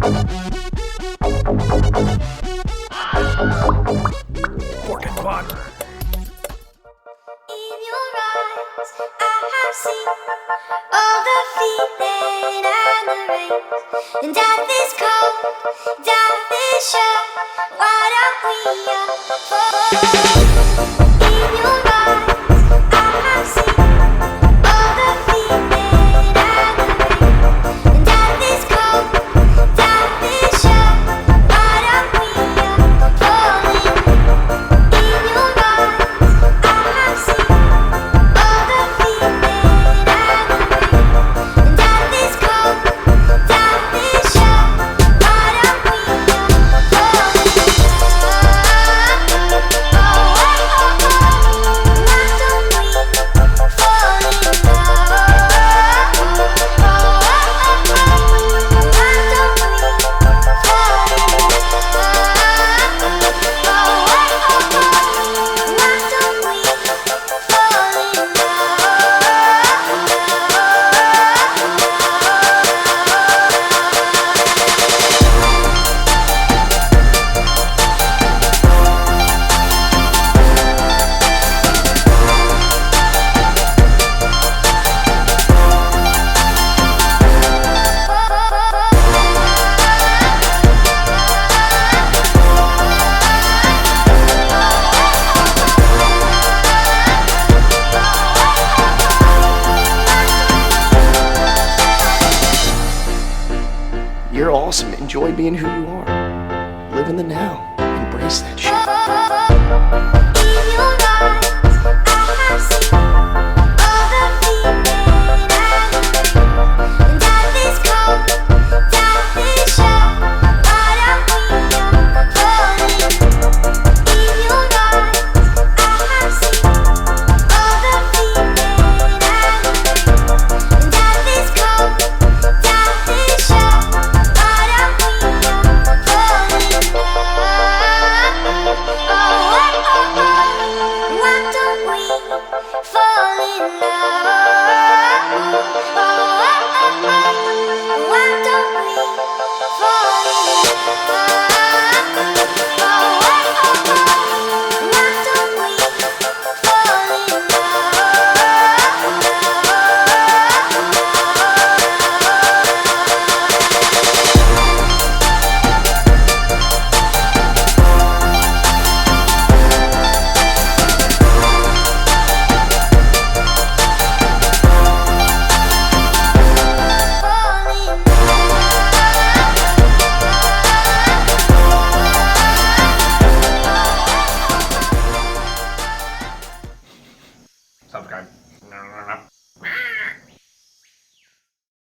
Fork and quad. In your eyes, I have seen all the feeling and the rain. And death is cold, death is sure. Why don't we fall? In your eyes, I have seen all the feeling and the rain. And death is cold, death is sure. Why don't we fall? In your eyes, I have seen all the feeling and the rain. And death is cold, death is sure. Why don't we fall in You're awesome. Enjoy being who you are. Live in the now. Embrace that shit. In your eyes, I have seen all the feeling and the rain. And death is cold, death is sure. Why don't we fall in? In your eyes, I have seen all the feeling and the rain. And death is cold, death is sure. Why don't we fall in why don't we fall in love? Why don't we fall in love? Why don't we fall in Subscribe.